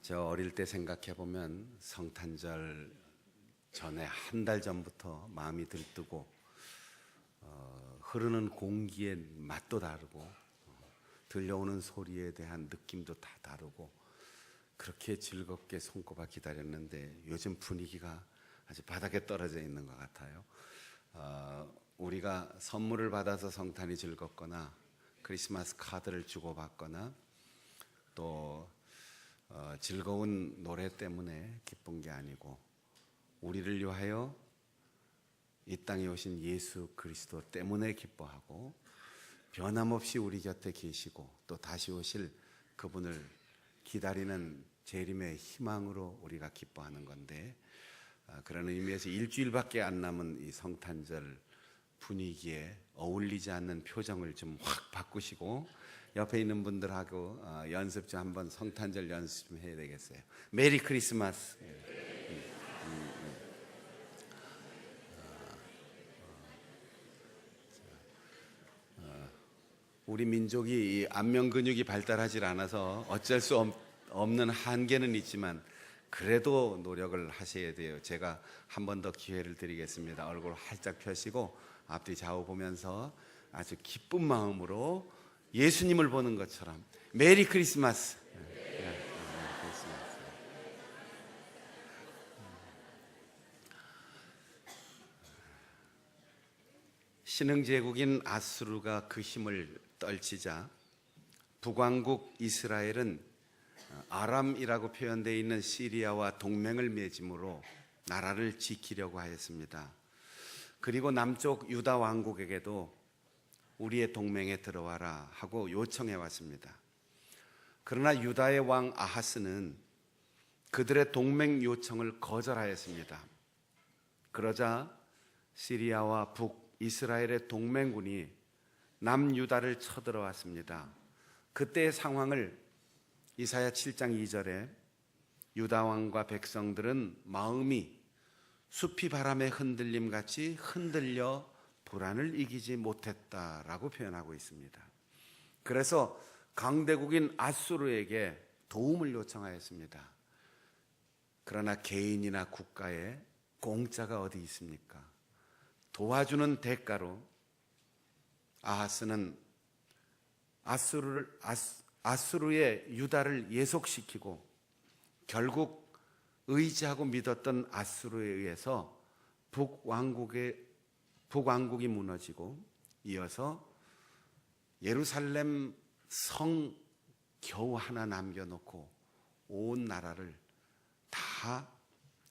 저 어릴 때 생각해 보면 성탄절 전에 한 달 전부터 마음이 들뜨고 흐르는 공기의 맛도 다르고 들려오는 소리에 대한 느낌도 다 다르고 그렇게 즐겁게 손꼽아 기다렸는데 요즘 분위기가 아주 바닥에 떨어져 있는 것 같아요. 우리가 선물을 받아서 성탄이 즐겁거나 크리스마스 카드를 주고받거나 또 즐거운 노래 때문에 기쁜 게 아니고 우리를 위하여 이 땅에 오신 예수 그리스도 때문에 기뻐하고 변함없이 우리 곁에 계시고 또 다시 오실 그분을 기다리는 재림의 희망으로 우리가 기뻐하는 건데, 그런 의미에서 일주일밖에 안 남은 이 성탄절 분위기에 어울리지 않는 표정을 좀 확 바꾸시고 옆에 있는 분들하고 연습 좀 한번 성탄절 연습 좀 해야 되겠어요. 메리 크리스마스. 우리 민족이 이 안면 근육이 발달하지 않아서 어쩔 수 없는 한계는 있지만 그래도 노력을 하셔야 돼요. 제가 한 번 더 기회를 드리겠습니다. 얼굴 활짝 펴시고 앞뒤 좌우 보면서 아주 기쁜 마음으로 예수님을 보는 것처럼 메리 크리스마스. 신흥제국인 아수르가 그 힘을 떨치자 북왕국 이스라엘은 아람이라고 표현되어 있는 시리아와 동맹을 맺음으로 나라를 지키려고 하였습니다. 그리고 남쪽 유다 왕국에게도 우리의 동맹에 들어와라 하고 요청해 왔습니다. 그러나 유다의 왕 아하스는 그들의 동맹 요청을 거절하였습니다. 그러자 시리아와 북이스라엘의 동맹군이 남유다를 쳐들어왔습니다. 그때의 상황을 이사야 7장 2절에 유다 왕과 백성들은 마음이 숲이 바람에 흔들림같이 흔들려 불안을 이기지 못했다라고 표현하고 있습니다. 그래서 강대국인 아수르에게 도움을 요청하였습니다. 그러나 개인이나 국가에 공짜가 어디 있습니까? 도와주는 대가로 아하스는 아수르의 유다를 예속시키고 결국 의지하고 믿었던 아수르에 의해서 북왕국이 무너지고 이어서 예루살렘 성 겨우 하나 남겨놓고 온 나라를 다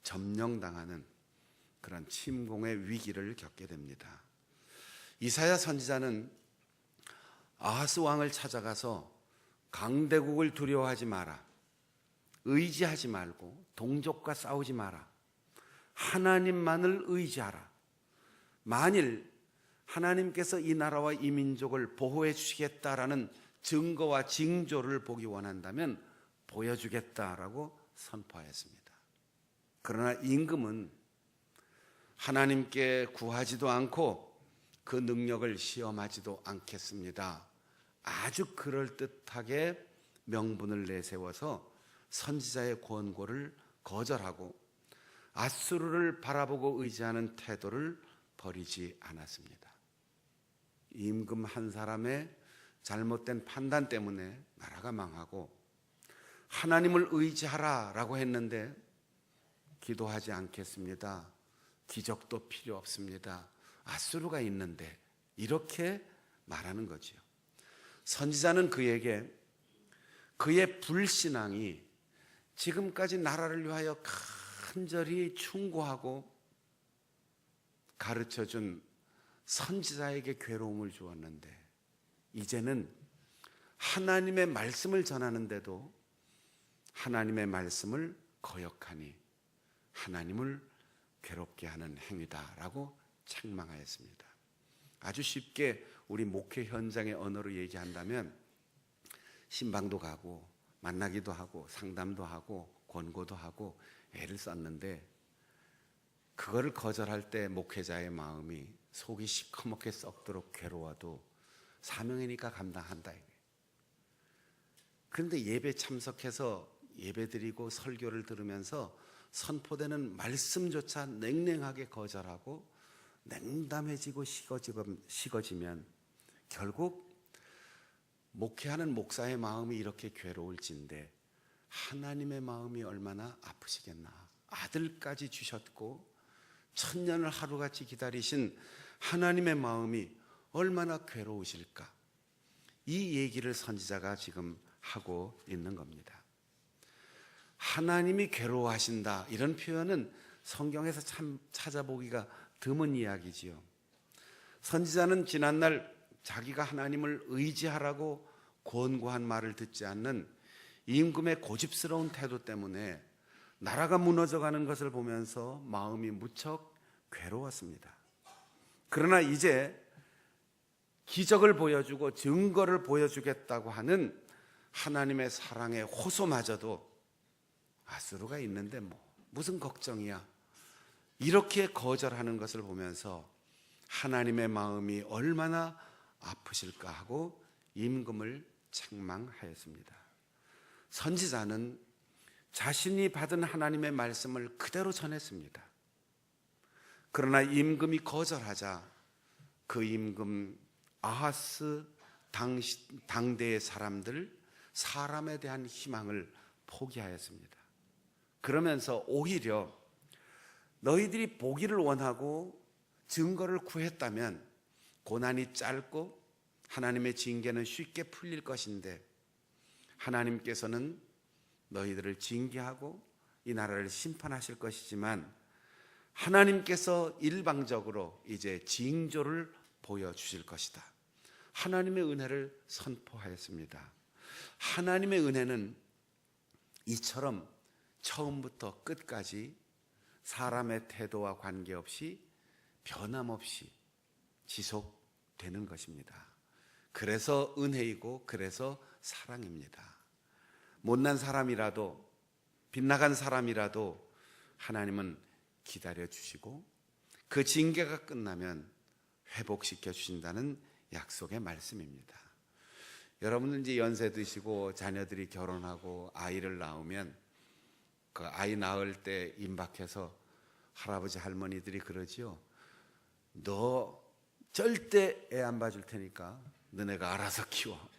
점령당하는 그런 침공의 위기를 겪게 됩니다. 이사야 선지자는 아하스 왕을 찾아가서 강대국을 두려워하지 마라, 의지하지 말고 동족과 싸우지 마라, 하나님만을 의지하라. 만일 하나님께서 이 나라와 이 민족을 보호해 주시겠다라는 증거와 징조를 보기 원한다면 보여주겠다라고 선포하였습니다. 그러나 임금은 하나님께 구하지도 않고 그 능력을 시험하지도 않겠습니다. 아주 그럴듯하게 명분을 내세워서 선지자의 권고를 거절하고 아수르를 바라보고 의지하는 태도를 버리지 않았습니다. 임금 한 사람의 잘못된 판단 때문에 나라가 망하고 하나님을 의지하라라고 했는데 기도하지 않겠습니다. 기적도 필요 없습니다. 아수르가 있는데 이렇게 말하는 거지요. 선지자는 그에게 그의 불신앙이 지금까지 나라를 위하여 간절히 충고하고 가르쳐준 선지자에게 괴로움을 주었는데 이제는 하나님의 말씀을 전하는데도 하나님의 말씀을 거역하니 하나님을 괴롭게 하는 행위다라고 책망하였습니다. 아주 쉽게 우리 목회 현장의 언어로 얘기한다면 신방도 가고 만나기도 하고 상담도 하고 권고도 하고 애를 썼는데 그거를 거절할 때 목회자의 마음이 속이 시커멓게 썩도록 괴로워도 사명이니까 감당한다. 그런데 예배 참석해서 예배드리고 설교를 들으면서 선포되는 말씀조차 냉랭하게 거절하고 냉담해지고 식어지면 결국 목회하는 목사의 마음이 이렇게 괴로울진데 하나님의 마음이 얼마나 아프시겠나. 아들까지 주셨고 천년을 하루같이 기다리신 하나님의 마음이 얼마나 괴로우실까. 이 얘기를 선지자가 지금 하고 있는 겁니다. 하나님이 괴로워하신다, 이런 표현은 성경에서 참 찾아보기가 드문 이야기지요. 선지자는 지난날 자기가 하나님을 의지하라고 권고한 말을 듣지 않는 임금의 고집스러운 태도 때문에 나라가 무너져가는 것을 보면서 마음이 무척 괴로웠습니다. 그러나 이제 기적을 보여주고 증거를 보여주겠다고 하는 하나님의 사랑의 호소마저도 아수르가 있는데 무슨 걱정이야, 이렇게 거절하는 것을 보면서 하나님의 마음이 얼마나 아프실까 하고 임금을 책망하였습니다. 선지자는 자신이 받은 하나님의 말씀을 그대로 전했습니다. 그러나 임금이 거절하자 그 임금 아하스 당대의 사람에 대한 희망을 포기하였습니다. 그러면서 오히려 너희들이 보기를 원하고 증거를 구했다면 고난이 짧고 하나님의 징계는 쉽게 풀릴 것인데 하나님께서는 너희들을 징계하고 이 나라를 심판하실 것이지만 하나님께서 일방적으로 이제 징조를 보여주실 것이다. 하나님의 은혜를 선포하였습니다. 하나님의 은혜는 이처럼 처음부터 끝까지 사람의 태도와 관계없이 변함없이 지속되는 것입니다. 그래서 은혜이고 그래서 사랑입니다. 못난 사람이라도 빗나간 사람이라도 하나님은 기다려 주시고 그 징계가 끝나면 회복시켜 주신다는 약속의 말씀입니다. 여러분은 이제 연세 드시고 자녀들이 결혼하고 아이를 낳으면 그 아이 낳을 때 임박해서 할아버지 할머니들이 그러지요. 너 절대 애 안 봐줄 테니까 너네가 알아서 키워.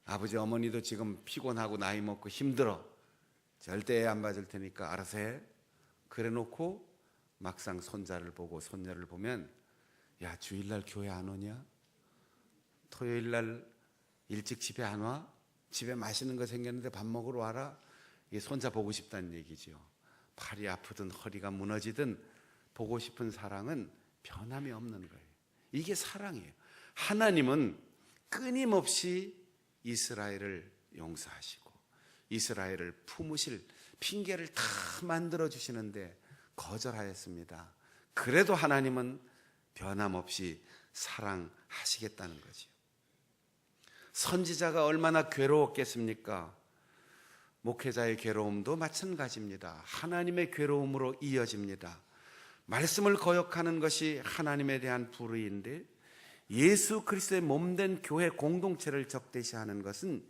아버지 어머니도 지금 피곤하고 나이 먹고 힘들어. 절대 애 안 봐줄 테니까 알아서 해. 그래 놓고 막상 손자를 보고 손녀를 보면 야, 주일날 교회 안 오냐? 토요일날 일찍 집에 안 와? 집에 맛있는 거 생겼는데 밥 먹으러 와라. 이게 손자 보고 싶다는 얘기죠. 팔이 아프든 허리가 무너지든 보고 싶은 사랑은 변함이 없는 거예요. 이게 사랑이에요. 하나님은 끊임없이 이스라엘을 용서하시고 이스라엘을 품으실 핑계를 다 만들어 주시는데 거절하였습니다. 그래도 하나님은 변함없이 사랑하시겠다는 거죠. 선지자가 얼마나 괴로웠겠습니까? 목회자의 괴로움도 마찬가지입니다. 하나님의 괴로움으로 이어집니다. 말씀을 거역하는 것이 하나님에 대한 불의인데 예수 그리스도의 몸된 교회 공동체를 적대시하는 것은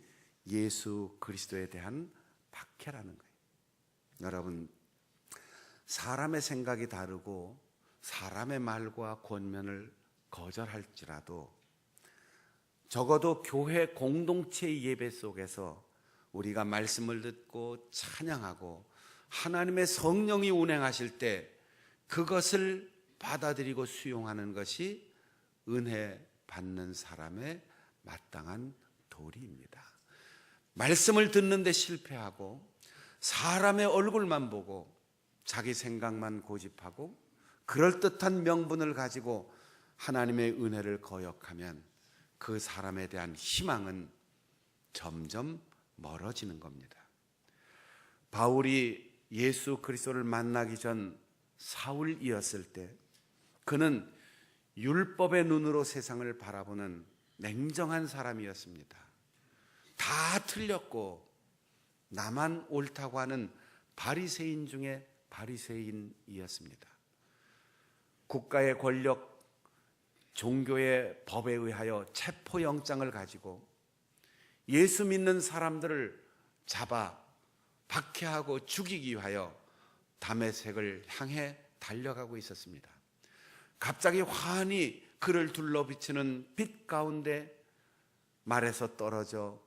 예수 그리스도에 대한 박해라는 거예요. 여러분, 사람의 생각이 다르고 사람의 말과 권면을 거절할지라도 적어도 교회 공동체의 예배 속에서 우리가 말씀을 듣고 찬양하고 하나님의 성령이 운행하실 때 그것을 받아들이고 수용하는 것이 은혜 받는 사람의 마땅한 도리입니다. 말씀을 듣는데 실패하고 사람의 얼굴만 보고 자기 생각만 고집하고 그럴듯한 명분을 가지고 하나님의 은혜를 거역하면 그 사람에 대한 희망은 점점 멀어지는 겁니다. 바울이 예수 그리스도를 만나기 전 사울이었을 때 그는 율법의 눈으로 세상을 바라보는 냉정한 사람이었습니다. 다 틀렸고 나만 옳다고 하는 바리새인 중에 바리새인이었습니다. 국가의 권력, 종교의 법에 의하여 체포영장을 가지고 예수 믿는 사람들을 잡아 박해하고 죽이기 위하여 다메섹을 향해 달려가고 있었습니다. 갑자기 환히 그를 둘러비치는 빛 가운데 말에서 떨어져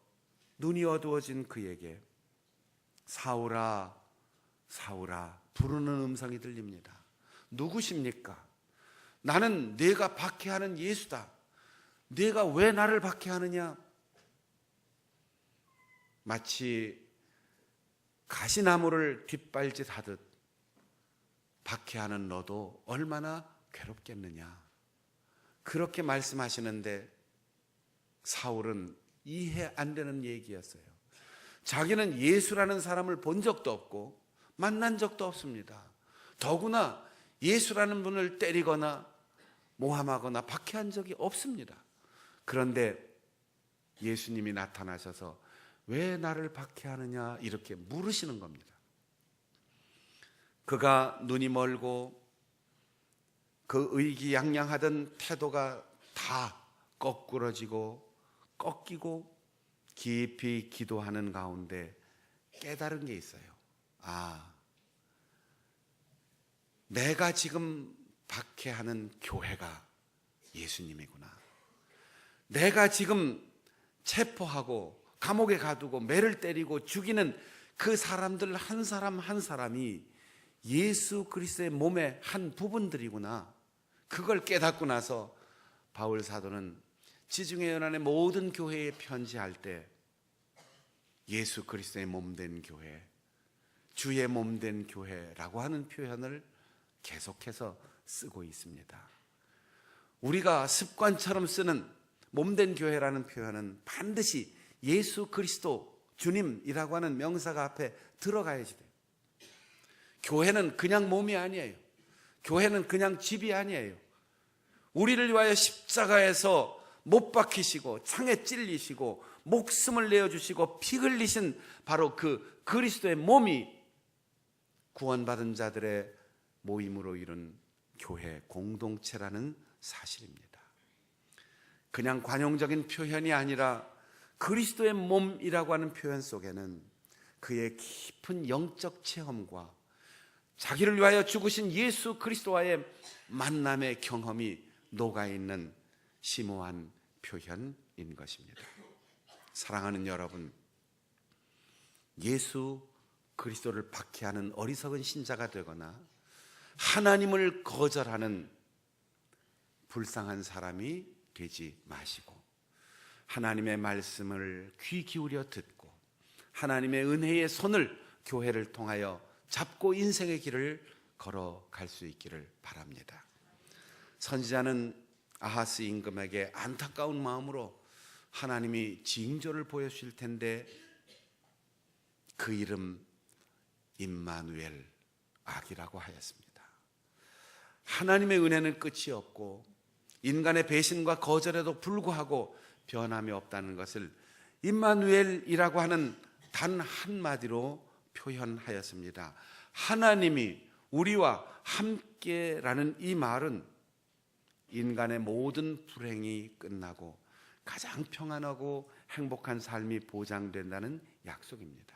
눈이 어두워진 그에게 사울아 사울아 부르는 음성이 들립니다. 누구십니까? 나는 네가 박해하는 예수다. 네가 왜 나를 박해하느냐? 마치 가시나무를 뒷발질하듯 박해하는 너도 얼마나 괴롭겠느냐. 그렇게 말씀하시는데 사울은 이해 안 되는 얘기였어요. 자기는 예수라는 사람을 본 적도 없고 만난 적도 없습니다. 더구나 예수라는 분을 때리거나 모함하거나 박해한 적이 없습니다. 그런데 예수님이 나타나셔서 왜 나를 박해하느냐 이렇게 물으시는 겁니다. 그가 눈이 멀고 그 의기양양하던 태도가 다 거꾸러지고 꺾이고 깊이 기도하는 가운데 깨달은 게 있어요. 아, 내가 지금 박해하는 교회가 예수님이구나. 내가 지금 체포하고 감옥에 가두고 매를 때리고 죽이는 그 사람들 한 사람 한 사람이 예수 그리스도의 몸의 한 부분들이구나. 그걸 깨닫고 나서 바울 사도는 지중해 연안의 모든 교회에 편지할 때 예수 그리스도의 몸된 교회, 주의 몸된 교회라고 하는 표현을 계속해서 쓰고 있습니다. 우리가 습관처럼 쓰는 몸된 교회라는 표현은 반드시 예수 그리스도 주님이라고 하는 명사가 앞에 들어가야지 돼요. 교회는 그냥 몸이 아니에요. 교회는 그냥 집이 아니에요. 우리를 위하여 십자가에서 못 박히시고 창에 찔리시고 목숨을 내어주시고 피 흘리신 바로 그 그리스도의 몸이 구원받은 자들의 모임으로 이룬 교회 공동체라는 사실입니다. 그냥 관용적인 표현이 아니라 그리스도의 몸이라고 하는 표현 속에는 그의 깊은 영적 체험과 자기를 위하여 죽으신 예수 그리스도와의 만남의 경험이 녹아있는 심오한 표현인 것입니다. 사랑하는 여러분, 예수 그리스도를 박해하는 어리석은 신자가 되거나 하나님을 거절하는 불쌍한 사람이 되지 마시고 하나님의 말씀을 귀 기울여 듣고 하나님의 은혜의 손을 교회를 통하여 잡고 인생의 길을 걸어갈 수 있기를 바랍니다. 선지자는 아하스 임금에게 안타까운 마음으로 하나님이 징조를 보여주실 텐데 그 이름 임마누엘, 악이라고 하였습니다. 하나님의 은혜는 끝이 없고 인간의 배신과 거절에도 불구하고 변함이 없다는 것을 임마누엘이라고 하는 단 한마디로 표현하였습니다. 하나님이 우리와 함께라는 이 말은 인간의 모든 불행이 끝나고 가장 평안하고 행복한 삶이 보장된다는 약속입니다.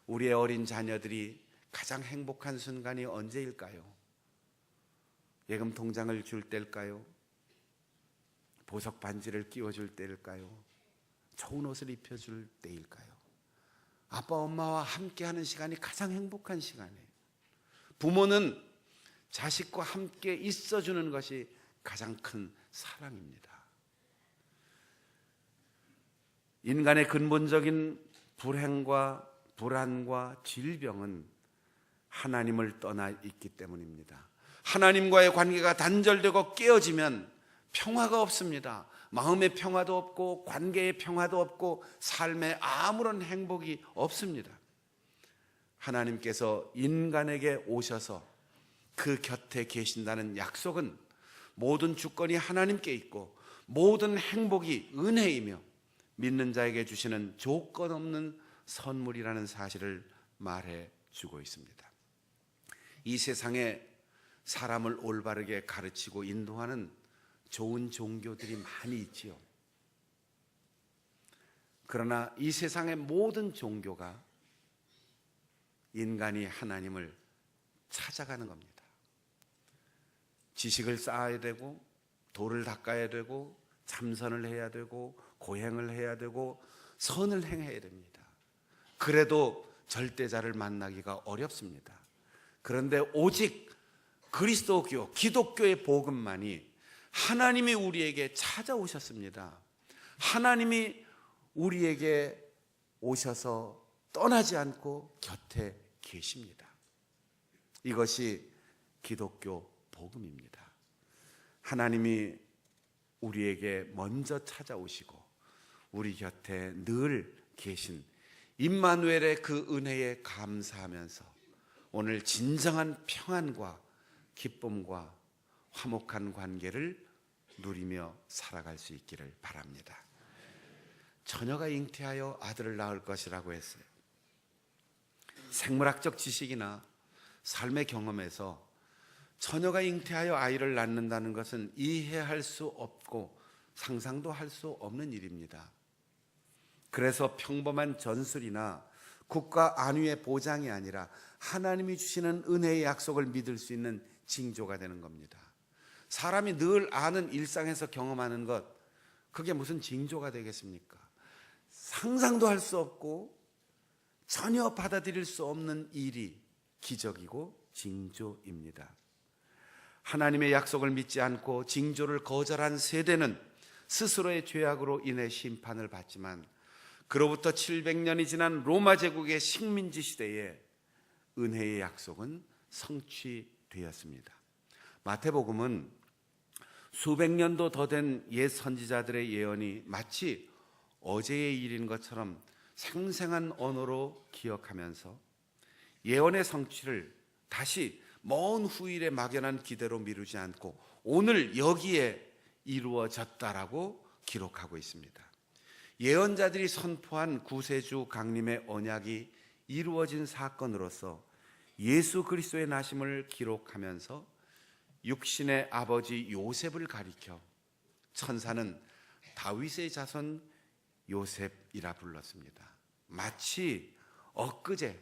우리의 어린 자녀들이 가장 행복한 순간이 언제일까요? 예금 통장을 줄 때일까요? 보석 반지를 끼워줄 때일까요? 좋은 옷을 입혀줄 때일까요? 아빠 엄마와 함께하는 시간이 가장 행복한 시간이에요. 부모는 자식과 함께 있어주는 것이 가장 큰 사랑입니다. 인간의 근본적인 불행과 불안과 질병은 하나님을 떠나 있기 때문입니다. 하나님과의 관계가 단절되고 깨어지면 평화가 없습니다. 마음의 평화도 없고 관계의 평화도 없고 삶에 아무런 행복이 없습니다. 하나님께서 인간에게 오셔서 그 곁에 계신다는 약속은 모든 주권이 하나님께 있고 모든 행복이 은혜이며 믿는 자에게 주시는 조건 없는 선물이라는 사실을 말해 주고 있습니다. 이 세상에 사람을 올바르게 가르치고 인도하는 좋은 종교들이 많이 있지요. 그러나 이 세상의 모든 종교가 인간이 하나님을 찾아가는 겁니다. 지식을 쌓아야 되고, 도를 닦아야 되고, 참선을 해야 되고, 고행을 해야 되고, 선을 행해야 됩니다. 그래도 절대자를 만나기가 어렵습니다. 그런데 오직 그리스도교, 기독교의 복음만이 하나님이 우리에게 찾아오셨습니다. 하나님이 우리에게 오셔서 떠나지 않고 곁에 계십니다. 이것이 기독교 복음입니다. 하나님이 우리에게 먼저 찾아오시고 우리 곁에 늘 계신 임마누엘의 그 은혜에 감사하면서 오늘 진정한 평안과 기쁨과 화목한 관계를 누리며 살아갈 수 있기를 바랍니다. 처녀가 잉태하여 아들을 낳을 것이라고 했어요. 생물학적 지식이나 삶의 경험에서 처녀가 잉태하여 아이를 낳는다는 것은 이해할 수 없고 상상도 할 수 없는 일입니다. 그래서 평범한 전술이나 국가 안위의 보장이 아니라 하나님이 주시는 은혜의 약속을 믿을 수 있는 징조가 되는 겁니다. 사람이 늘 아는 일상에서 경험하는 것, 그게 무슨 징조가 되겠습니까? 상상도 할 수 없고 전혀 받아들일 수 없는 일이 기적이고 징조입니다. 하나님의 약속을 믿지 않고 징조를 거절한 세대는 스스로의 죄악으로 인해 심판을 받지만 그로부터 700년이 지난 로마 제국의 식민지 시대에 은혜의 약속은 성취되었습니다. 마태복음은 수백 년도 더 된 옛 선지자들의 예언이 마치 어제의 일인 것처럼 생생한 언어로 기억하면서 예언의 성취를 다시 먼 후일에 막연한 기대로 미루지 않고 오늘 여기에 이루어졌다라고 기록하고 있습니다. 예언자들이 선포한 구세주 강림의 언약이 이루어진 사건으로서 예수 그리스도의 나심을 기록하면서 육신의 아버지 요셉을 가리켜 천사는 다윗의 자손 요셉이라 불렀습니다. 마치 엊그제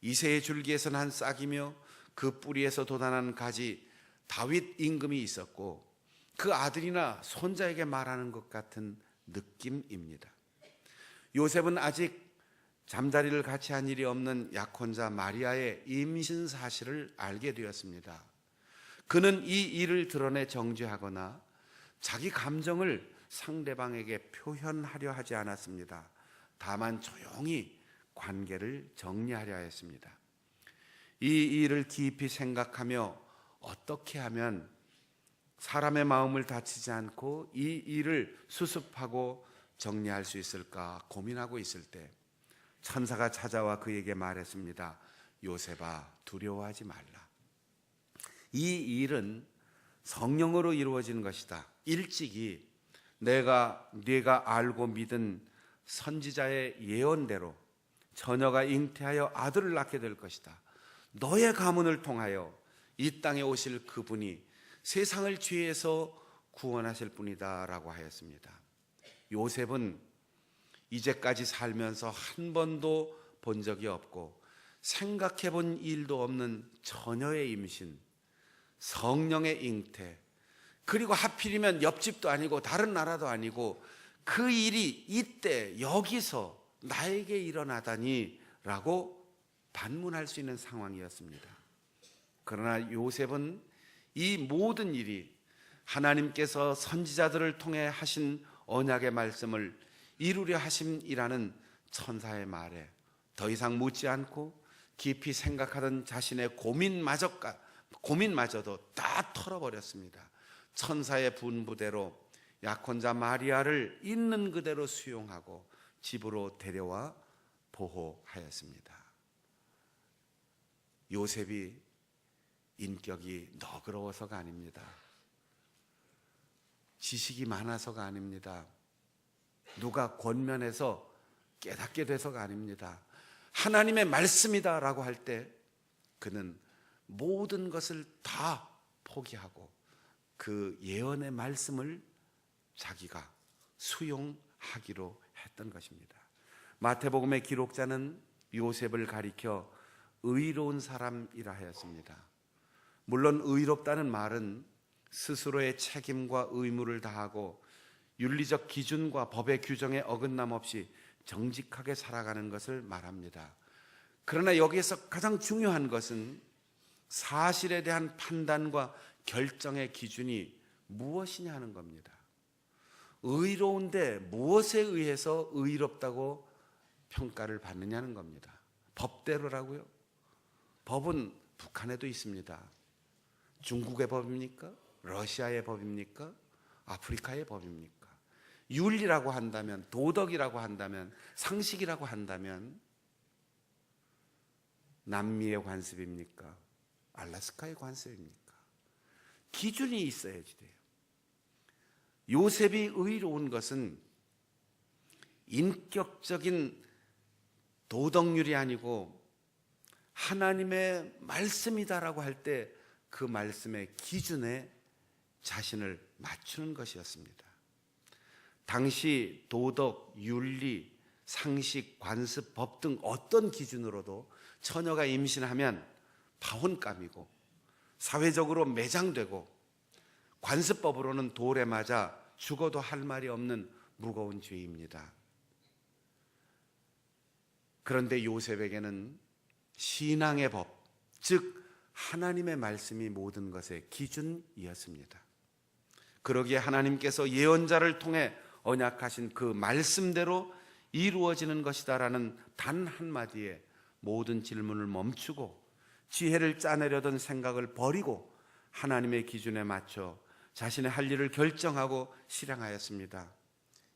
이새의 줄기에서 난 싹이며 그 뿌리에서 돋아난 가지 다윗 임금이 있었고 그 아들이나 손자에게 말하는 것 같은 느낌입니다. 요셉은 아직 잠자리를 같이 한 일이 없는 약혼자 마리아의 임신 사실을 알게 되었습니다. 그는 이 일을 드러내 정죄하거나 자기 감정을 상대방에게 표현하려 하지 않았습니다. 다만 조용히 관계를 정리하려 했습니다. 이 일을 깊이 생각하며 어떻게 하면 사람의 마음을 다치지 않고 이 일을 수습하고 정리할 수 있을까 고민하고 있을 때 천사가 찾아와 그에게 말했습니다. 요셉아, 두려워하지 말라. 이 일은 성령으로 이루어지는 것이다. 일찍이 네가 알고 믿은 선지자의 예언대로 처녀가 잉태하여 아들을 낳게 될 것이다. 너의 가문을 통하여 이 땅에 오실 그분이 세상을 죄에서 구원하실 분이다 라고 하였습니다. 요셉은 이제까지 살면서 한 번도 본 적이 없고 생각해 본 일도 없는 처녀의 임신, 성령의 잉태, 그리고 하필이면 옆집도 아니고 다른 나라도 아니고 그 일이 이때 여기서 나에게 일어나다니 라고 반문할 수 있는 상황이었습니다. 그러나 요셉은 이 모든 일이 하나님께서 선지자들을 통해 하신 언약의 말씀을 이루려 하심이라는 천사의 말에 더 이상 묻지 않고 깊이 생각하던 자신의 고민마저도 다 털어버렸습니다. 천사의 분부대로 약혼자 마리아를 있는 그대로 수용하고 집으로 데려와 보호하였습니다. 요셉이 인격이 너그러워서가 아닙니다. 지식이 많아서가 아닙니다. 누가 권면해서 깨닫게 돼서가 아닙니다. 하나님의 말씀이다라고 할 때 그는 모든 것을 다 포기하고 그 예언의 말씀을 자기가 수용하기로 했던 것입니다. 마태복음의 기록자는 요셉을 가리켜 의로운 사람이라 하였습니다. 물론 의롭다는 말은 스스로의 책임과 의무를 다하고 윤리적 기준과 법의 규정에 어긋남 없이 정직하게 살아가는 것을 말합니다. 그러나 여기에서 가장 중요한 것은 사실에 대한 판단과 결정의 기준이 무엇이냐 하는 겁니다. 의로운데 무엇에 의해서 의롭다고 평가를 받느냐는 겁니다. 법대로라고요? 법은 북한에도 있습니다. 중국의 법입니까? 러시아의 법입니까? 아프리카의 법입니까? 윤리라고 한다면, 도덕이라고 한다면, 상식이라고 한다면 남미의 관습입니까? 알래스카의 관습입니까? 기준이 있어야지 돼요. 요셉이 의로운 것은 인격적인 도덕률이 아니고 하나님의 말씀이다라고 할 때 그 말씀의 기준에 자신을 맞추는 것이었습니다. 당시 도덕, 윤리, 상식, 관습, 법 등 어떤 기준으로도 처녀가 임신하면 파혼감이고 사회적으로 매장되고 관습법으로는 돌에 맞아 죽어도 할 말이 없는 무거운 죄입니다. 그런데 요셉에게는 신앙의 법, 즉 하나님의 말씀이 모든 것의 기준이었습니다. 그러기에 하나님께서 예언자를 통해 언약하신 그 말씀대로 이루어지는 것이다라는 단 한마디에 모든 질문을 멈추고 지혜를 짜내려던 생각을 버리고 하나님의 기준에 맞춰 자신의 할 일을 결정하고 실행하였습니다.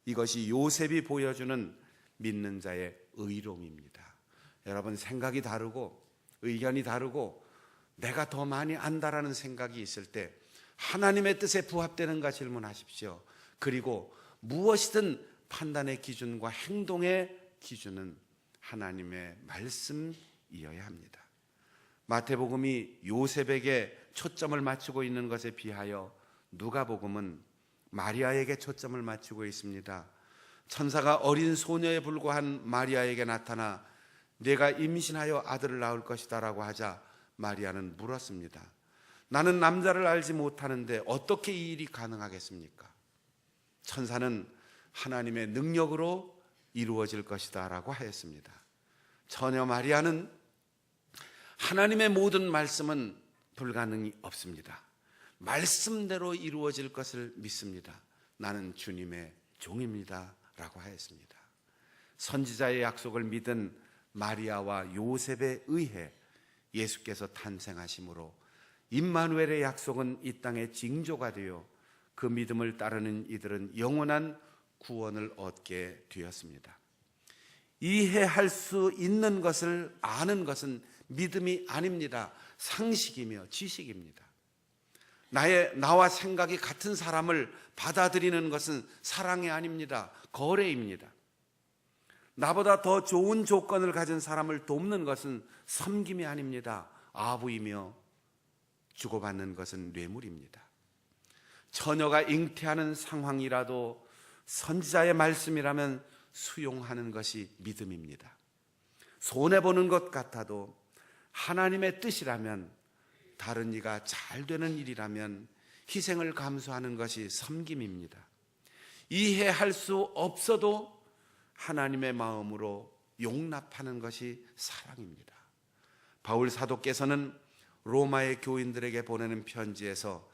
이것이 요셉이 보여주는 믿는 자의 의로움입니다. 여러분, 생각이 다르고 의견이 다르고 내가 더 많이 안다라는 생각이 있을 때 하나님의 뜻에 부합되는가 질문하십시오. 그리고 무엇이든 판단의 기준과 행동의 기준은 하나님의 말씀이어야 합니다. 마태복음이 요셉에게 초점을 맞추고 있는 것에 비하여 누가복음은 마리아에게 초점을 맞추고 있습니다. 천사가 어린 소녀에 불과한 마리아에게 나타나 내가 임신하여 아들을 낳을 것이다 라고 하자 마리아는 물었습니다. 나는 남자를 알지 못하는데 어떻게 이 일이 가능하겠습니까? 천사는 하나님의 능력으로 이루어질 것이다 라고 하였습니다. 처녀 마리아는 하나님의 모든 말씀은 불가능이 없습니다. 말씀대로 이루어질 것을 믿습니다. 나는 주님의 종입니다 라고 하였습니다. 선지자의 약속을 믿은 마리아와 요셉에 의해 예수께서 탄생하심으로 임마누엘의 약속은 이 땅에 징조가 되어 그 믿음을 따르는 이들은 영원한 구원을 얻게 되었습니다. 이해할 수 있는 것을 아는 것은 믿음이 아닙니다. 상식이며 지식입니다. 나와 생각이 같은 사람을 받아들이는 것은 사랑이 아닙니다. 거래입니다. 나보다 더 좋은 조건을 가진 사람을 돕는 것은 섬김이 아닙니다. 아부이며 주고받는 것은 뇌물입니다. 처녀가 잉태하는 상황이라도 선지자의 말씀이라면 수용하는 것이 믿음입니다. 손해보는 것 같아도 하나님의 뜻이라면, 다른 이가 잘 되는 일이라면 희생을 감수하는 것이 섬김입니다. 이해할 수 없어도 하나님의 마음으로 용납하는 것이 사랑입니다. 바울 사도께서는 로마의 교인들에게 보내는 편지에서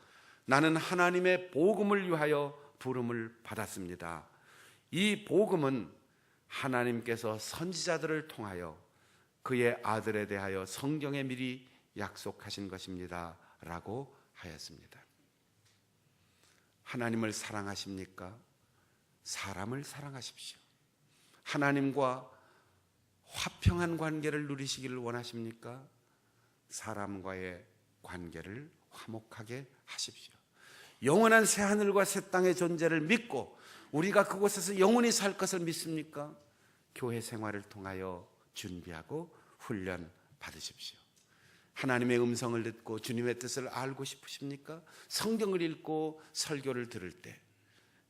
나는 하나님의 복음을 위하여 부름을 받았습니다. 이 복음은 하나님께서 선지자들을 통하여 그의 아들에 대하여 성경에 미리 약속하신 것입니다 라고 하였습니다. 하나님을 사랑하십니까? 사람을 사랑하십시오. 하나님과 화평한 관계를 누리시기를 원하십니까? 사람과의 관계를 화목하게 하십시오. 영원한 새하늘과 새 땅의 존재를 믿고 우리가 그곳에서 영원히 살 것을 믿습니까? 교회 생활을 통하여 준비하고 훈련 받으십시오. 하나님의 음성을 듣고 주님의 뜻을 알고 싶으십니까? 성경을 읽고 설교를 들을 때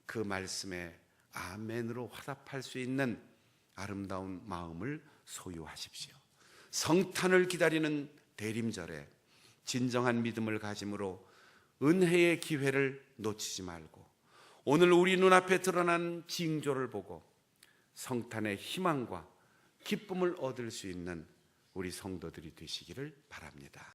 그 말씀에 아멘으로 화답할 수 있는 아름다운 마음을 소유하십시오. 성탄을 기다리는 대림절에 진정한 믿음을 가짐으로 은혜의 기회를 놓치지 말고 오늘 우리 눈앞에 드러난 징조를 보고 성탄의 희망과 기쁨을 얻을 수 있는 우리 성도들이 되시기를 바랍니다.